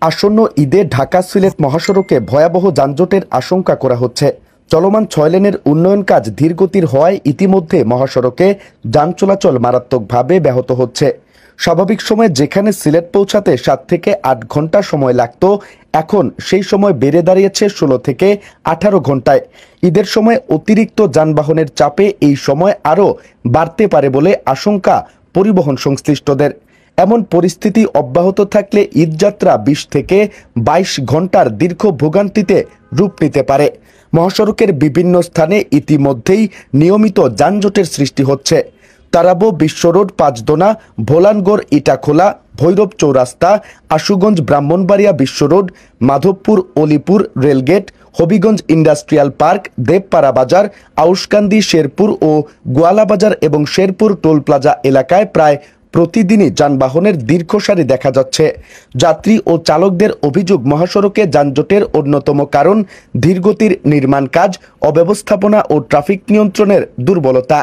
আসন্ন ঈদে ঢাকা সিলেট মহাসড়কে ভয়াবহ যানজটের আশঙ্কা করা হচ্ছে। চলমান ৬ লেনের উন্নয়ন কাজ ধীরগতির হওয়ায় ইতিমধ্যে মহাসড়কে যান চলাচল মারাত্মকভাবে ব্যাহত হচ্ছে। স্বাভাবিক সময়ে যেখানে সিলেট পৌঁছাতে ৭ থেকে ৮ ঘন্টা সময় লাগত, এখন সেই সময় বেড়ে দাঁড়িয়েছে ১৬ থেকে ১৮ ঘন্টায়। ঈদের সময় অতিরিক্ত যানবাহনের চাপে এই সময় আরও বাড়তে পারে বলে আশঙ্কা পরিবহন সংশ্লিষ্টদের। এমন পরিস্থিতি অব্যাহত থাকলে ঈদযাত্রা ২০ থেকে ২২ ঘন্টার দীর্ঘ ভোগান্তিতে রূপ নিতে পারে। মহাসড়কের বিভিন্ন স্থানে ইতিমধ্যেই নিয়মিত যানজটের সৃষ্টি হচ্ছে। তারাবো বিশ্ব রোড, পাঁচদোনা, ভোলানগড়, ইটাখোলা, ভৈরব চৌরাস্তা, আশুগঞ্জ, ব্রাহ্মণবাড়িয়া বিশ্ব road, Madhabpur, Alipur rail gate, Habiganj industrial park, Debpara বাজার, আউশকান্দি, শেরপুর ও গোয়ালাবাজার এবং শেরপুর টোল প্লাজা এলাকায় প্রায় প্রতিদিনই যানবাহনের দীর্ঘ সারি দেখা যাচ্ছে। যাত্রী ও চালকদের অভিযোগ, মহাসড়কে যানজটের অন্যতম কারণ ধীরগতির নির্মাণ কাজ, অব্যবস্থাপনা ও ট্রাফিক নিয়ন্ত্রণের দুর্বলতা।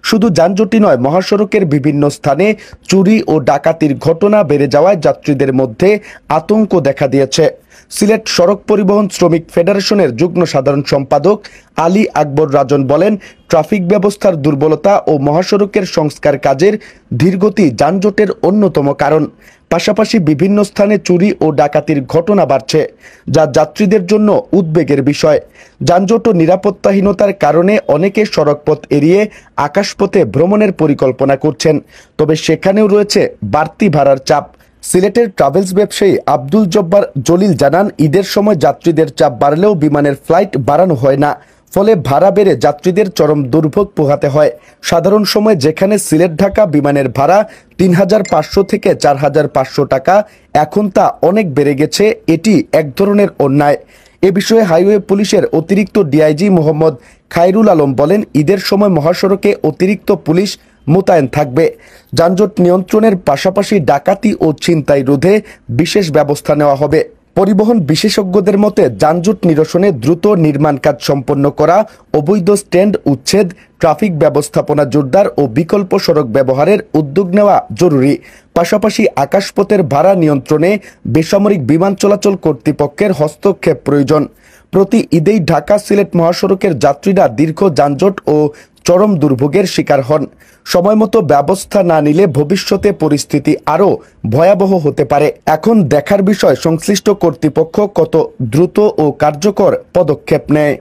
শুধু যানজটই নয়, মহাসড়কের বিভিন্ন স্থানে চুরি ও ডাকাতির ঘটনা বেড়ে যাওয়ায় যাত্রীদের মধ্যে আতঙ্ক দেখা দিয়েছে। সিলেট সড়ক পরিবহন শ্রমিক ফেডারেশনের যুগ্ম সাধারণ সম্পাদক আলী আকবর রাজন বলেন, ট্রাফিক ব্যবস্থার দুর্বলতা ও মহাসড়কের সংস্কার কাজের ধীরগতি যানজটের অন্যতম কারণ। পাশাপাশি বিভিন্ন স্থানে চুরি ও ডাকাতির ঘটনা বাড়ছে, যা যাত্রীদের জন্য উদ্বেগের বিষয়। যানজট ও নিরাপত্তাহীনতার কারণে অনেকে সড়কপথ এড়িয়ে আকাশপথে ভ্রমণের পরিকল্পনা করছেন, তবে সেখানেও রয়েছে বাড়তি ভাড়ার চাপ। সিলেটের ট্রাভেলস ব্যবসায়ী আব্দুল জব্বার জলিল জানান, ঈদের সময় যাত্রীদের চাপ বাড়লেও বিমানের ফ্লাইট বাড়ানো হয় না, ফলে ভাড়া বেড়ে যাত্রীদের চরম দুর্ভোগ পোহাতে হয়। সাধারণ সময় যেখানে সিলেট ঢাকা বিমানের ভাড়া ৩৫০০ থেকে ৪৫০০ টাকা, এখন তা অনেক বেড়ে গেছে। এটি এক ধরনের অন্যায়। এ বিষয়ে হাইওয়ে পুলিশের অতিরিক্ত ডিআইজি মোহাম্মদ খায়রুল আলম বলেন, ঈদের সময় মহাসড়কে অতিরিক্ত পুলিশ মোতায়েন থাকবে। যানজট নিয়ন্ত্রণের পাশাপাশি ডাকাতি ও ছিনতাই রোধে বিশেষ ব্যবস্থা নেওয়া হবে। পরিবহন বিশেষজ্ঞদের মতে, যানজট নিরসনে দ্রুত নির্মাণ কাজ সম্পন্ন করা, অবৈধ স্ট্যান্ড উচ্ছেদ, ট্রাফিক ব্যবস্থাপনা জোরদার ও বিকল্প সড়ক ব্যবহারের উদ্যোগ নেওয়া জরুরি। পাশাপাশি আকাশপথের ভাড়া নিয়ন্ত্রণে বেসামরিক বিমান চলাচল কর্তৃপক্ষের হস্তক্ষেপ প্রয়োজন। প্রতি ঈদেই ঢাকা সিলেট মহাসড়কের যাত্রীরা দীর্ঘ যানজট ও চরম দুর্ভোগের শিকার হন। সময়মতো ব্যবস্থা না নিলে ভবিষ্যতে পরিস্থিতি আরও ভয়াবহ হতে পারে। এখন দেখার বিষয় সংশ্লিষ্ট কর্তৃপক্ষ কত দ্রুত ও কার্যকর পদক্ষেপ নেয়।